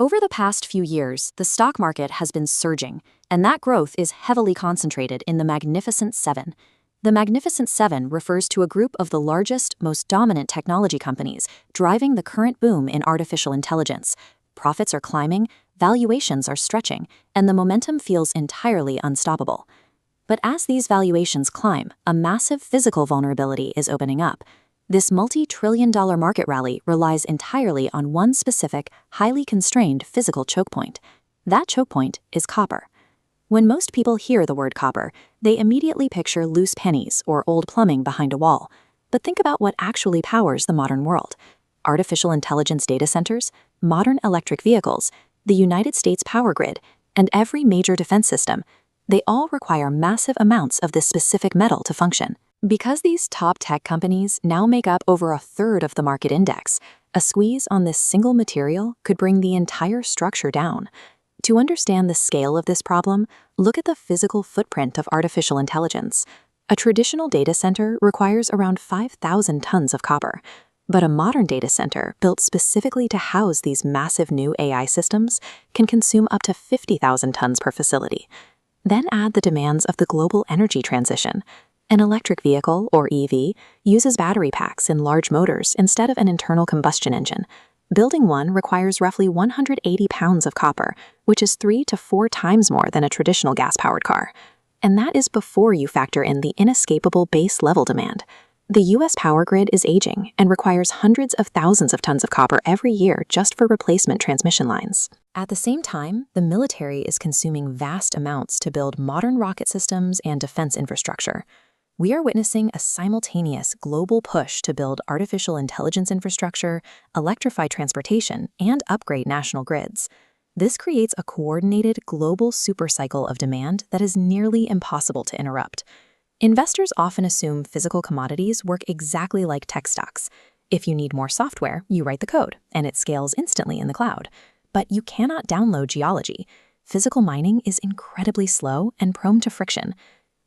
Over the past few years, the stock market has been surging, and that growth is heavily concentrated in the Magnificent Seven. The Magnificent Seven refers to a group of the largest, most dominant technology companies driving the current boom in artificial intelligence. Profits are climbing, valuations are stretching, and the momentum feels entirely unstoppable. But as these valuations climb, a massive physical vulnerability is opening up. This multi-trillion-dollar market rally relies entirely on one specific, highly constrained physical choke point. That choke point is copper. When most people hear the word copper, they immediately picture loose pennies or old plumbing behind a wall. But think about what actually powers the modern world. Artificial intelligence data centers, modern electric vehicles, the United States power grid, and every major defense system, they all require massive amounts of this specific metal to function. Because these top tech companies now make up over a third of the market index, a squeeze on this single material could bring the entire structure down. To understand the scale of this problem, look at the physical footprint of artificial intelligence. A traditional data center requires around 5,000 tons of copper, but a modern data center built specifically to house these massive new AI systems can consume up to 50,000 tons per facility. Then add the demands of the global energy transition. An electric vehicle, or EV, uses battery packs in large motors instead of an internal combustion engine. Building one requires roughly 180 pounds of copper, which is 3 to 4 times more than a traditional gas-powered car. And that is before you factor in the inescapable base-level demand. The U.S. power grid is aging and requires hundreds of thousands of tons of copper every year just for replacement transmission lines. At the same time, the military is consuming vast amounts to build modern rocket systems and defense infrastructure. We are witnessing a simultaneous global push to build artificial intelligence infrastructure, electrify transportation, and upgrade national grids. This creates a coordinated global supercycle of demand that is nearly impossible to interrupt. Investors often assume physical commodities work exactly like tech stocks. If you need more software, you write the code, and it scales instantly in the cloud. But you cannot download geology. Physical mining is incredibly slow and prone to friction.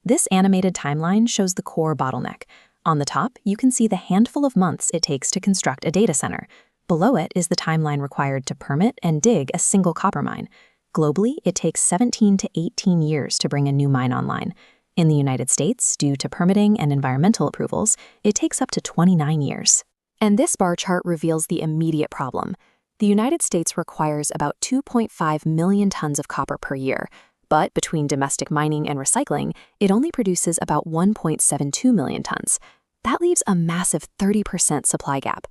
This animated timeline shows the core bottleneck. On the top, you can see the handful of months it takes to construct a data center. Below it is the timeline required to permit and dig a single copper mine. Globally, it takes 17 to 18 years to bring a new mine online. In the United States, due to permitting and environmental approvals, it takes up to 29 years. And this bar chart reveals the immediate problem. The United States requires about 2.5 million tons of copper per year. But between domestic mining and recycling, it only produces about 1.72 million tons. That leaves a massive 30% supply gap.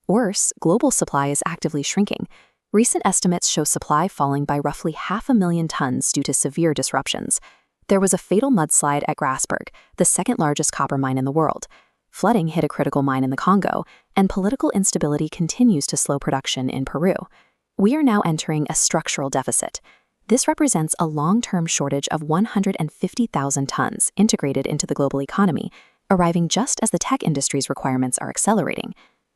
Worse, global supply is actively shrinking. Recent estimates show supply falling by roughly 500,000 tons due to severe disruptions. There was a fatal mudslide at Grasberg, the second largest copper mine in the world. Flooding hit a critical mine in the Congo, and political instability continues to slow production in Peru. We are now entering a structural deficit. This represents a long-term shortage of 150,000 tons integrated into the global economy, arriving just as the tech industry's requirements are accelerating.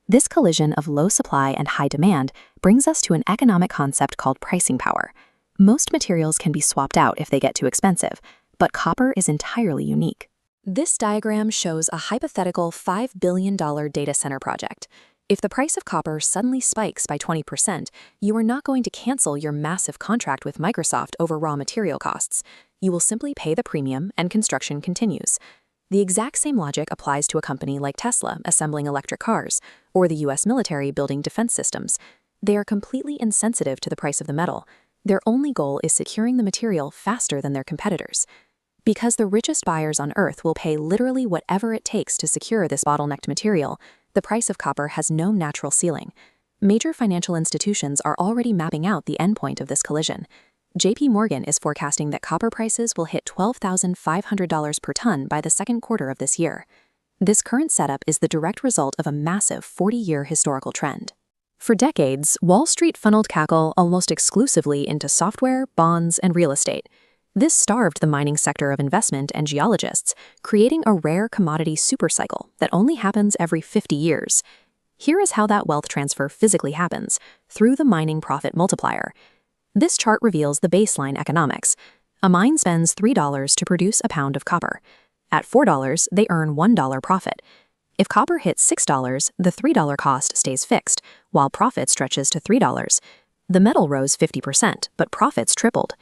This collision of low supply and high demand brings us to an economic concept called pricing power. Most materials can be swapped out if they get too expensive, but copper is entirely unique. This diagram shows a hypothetical $5 billion data center project. If the price of copper suddenly spikes by 20%, you are not going to cancel your massive contract with Microsoft over raw material costs. You will simply pay the premium and construction continues. The exact same logic applies to a company like Tesla assembling electric cars, or the US military building defense systems. They are completely insensitive to the price of the metal. Their only goal is securing the material faster than their competitors. Because the richest buyers on Earth will pay literally whatever it takes to secure this bottlenecked material, the price of copper has no natural ceiling. Major financial institutions are already mapping out the endpoint of this collision. JP Morgan is forecasting that copper prices will hit $12,500 per ton by the second quarter of this year. This current setup is the direct result of a massive 40-year historical trend. For decades, Wall Street funneled capital almost exclusively into software, bonds, and real estate. This starved the mining sector of investment and geologists, creating a rare commodity supercycle that only happens every 50 years. Here is how that wealth transfer physically happens, through the mining profit multiplier. This chart reveals the baseline economics. A mine spends $3 to produce a pound of copper. At $4, they earn $1 profit. If copper hits $6, the $3 cost stays fixed, while profit stretches to $3. The metal rose 50%, but profits tripled.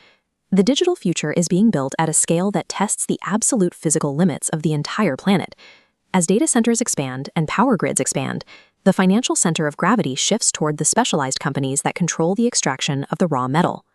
The digital future is being built at a scale that tests the absolute physical limits of the entire planet. As data centers expand and power grids expand, the financial center of gravity shifts toward the specialized companies that control the extraction of the raw metal.